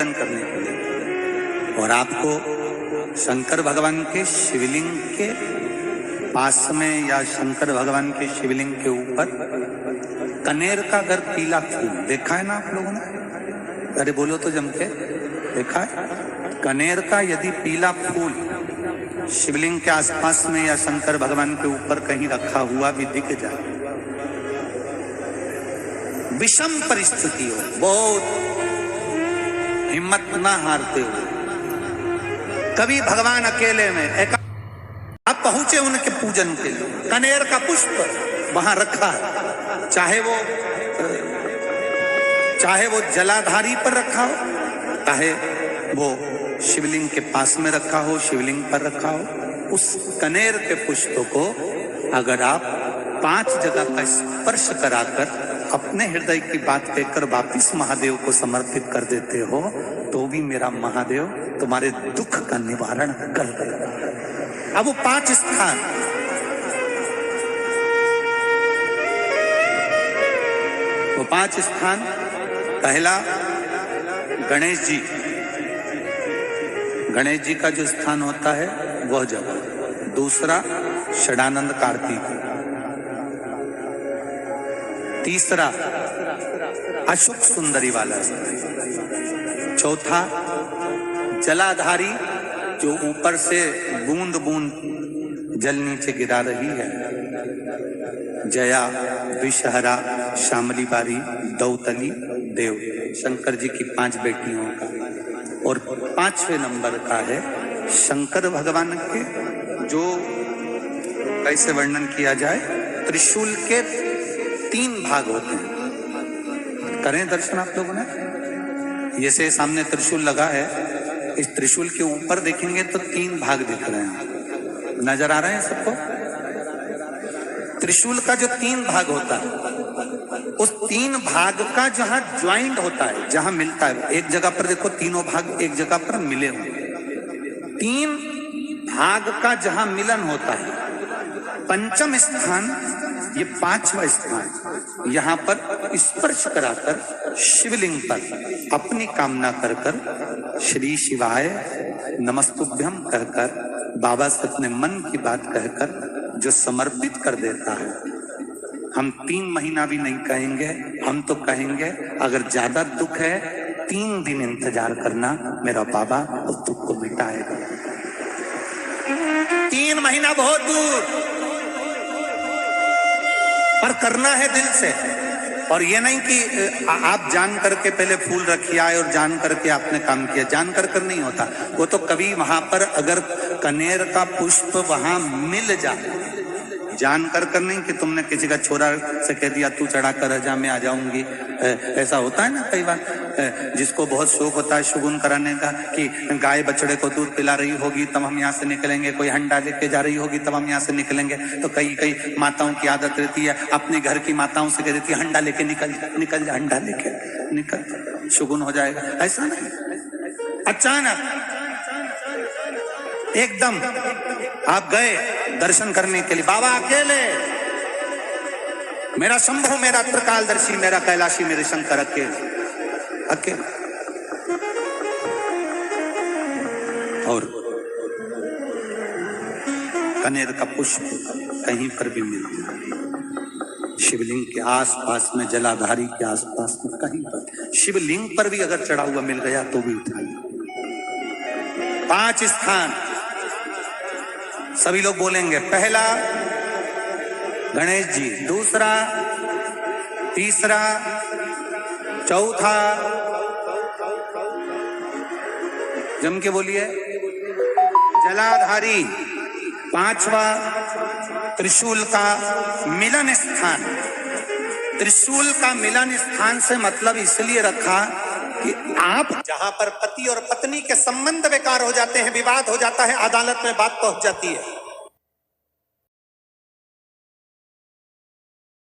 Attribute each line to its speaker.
Speaker 1: करने के लिए। और आपको शंकर भगवान के शिवलिंग के पास में या शंकर भगवान के शिवलिंग के ऊपर कनेर का अगर पीला फूल देखा है ना आप लोगों ने? अरे बोलो तो जम के, देखा है? कनेर का यदि पीला फूल शिवलिंग के आसपास में या शंकर भगवान के ऊपर कहीं रखा हुआ भी दिख जाए, विषम परिस्थिति हो, बहुत हिम्मत ना हारते हो, कभी भगवान अकेले में एक आप पहुंचे उनके पूजन के लिए, कनेर का पुष्प वहां रखा है, चाहे वो जलाधारी पर रखा हो, चाहे वो शिवलिंग के पास में रखा हो, शिवलिंग पर रखा हो, उस कनेर के पुष्प को अगर आप 5 जगह का स्पर्श कराकर अपने हृदय की बात कहकर वापिस महादेव को समर्पित कर देते हो, तो भी मेरा महादेव तुम्हारे दुख का निवारण कर देगा। अब वो 5 स्थान, वो 5 स्थान, पहला गणेश जी, गणेश जी का जो स्थान होता है वह जगह। दूसरा षडानंद कार्तिक, तीसरा अशोक सुंदरी वाला स्थान, चौथा जलाधारी जो ऊपर से बूंद बूंद जल नीचे गिरा रही है, जया, विषहरा, शामली बारी, दौतली, देव, शंकर जी की 5 बेटियों का। और 5वें नंबर का है शंकर भगवान के, जो कैसे वर्णन किया जाए, त्रिशूल के 3 भाग होते हैं। करें दर्शन आप लोगों ने? जैसे सामने त्रिशूल लगा है, इस त्रिशूल के ऊपर देखेंगे तो 3 भाग दिख रहे हैं, नजर आ रहे हैं सबको? त्रिशूल का जो 3 भाग होता है, उस 3 भाग का जहां ज्वाइंट होता है, जहां मिलता है, एक जगह पर देखो तीनों भाग एक जगह पर मिले हुए, 3 भाग का जहां मिलन होता है, पंचम स्थान, ये 5वां स्थान, यहाँ पर स्पर्श कराकर शिवलिंग पर अपनी कामना कर कर श्री शिवाय नमस्तुभ्यम कहकर बाबा से अपने मन की बात कहकर जो समर्पित कर देता है, हम 3 महीना भी नहीं कहेंगे, हम तो कहेंगे अगर ज्यादा दुख है 3 दिन इंतजार करना, मेरा बाबा उस दुख को मिटाएगा। 3 महीना बहुत दूर, पर करना है दिल से। और ये नहीं कि आप जान करके पहले फूल रखिए आए और जान करके आपने काम किया, जान कर नहीं होता वो तो। कभी वहां पर अगर कनेर का पुष्प वहां मिल जाए, जान कर नहीं कि तुमने किसी का छोरा से कह दिया तू चढ़ा कर जा, मैं आ जाऊंगी, ऐसा होता है ना कई बार, जिसको बहुत शौक होता है शुगुन कराने का, कि गाय बछड़े को दूध पिला रही होगी तब हम यहाँ से निकलेंगे, कोई हंडा लेके जा रही होगी तब हम यहाँ से निकलेंगे। तो कई माताओं की आदत रहती है, अपने घर की माताओं से कह देती है हंडा लेके निकल जा, हंडा लेके निकल, शुगुन हो जाएगा। ऐसा नहीं, अचानक एकदम आप गए दर्शन करने के लिए, बाबा अकेले, मेरा शंभु, मेरा त्रिकालदर्शी, मेरा कैलाशी, मेरे शंकर अकेले। और कनेर का पुष्प कहीं पर भी मिलता है, शिवलिंग के आसपास में, जलाधारी के आसपास में, कहीं पर, शिवलिंग पर भी अगर चढ़ा हुआ मिल गया तो भी उठाइए। 5 स्थान सभी लोग बोलेंगे, पहला गणेश जी, दूसरा, तीसरा, चौथा, जम के बोलिए, जलाधारी, 5वां त्रिशूल का मिलन स्थान। त्रिशूल का मिलन स्थान से मतलब इसलिए रखा कि आप जहां पर पति और पत्नी के संबंध बेकार हो जाते हैं, विवाद हो जाता है, अदालत में बात पहुंच जाती है,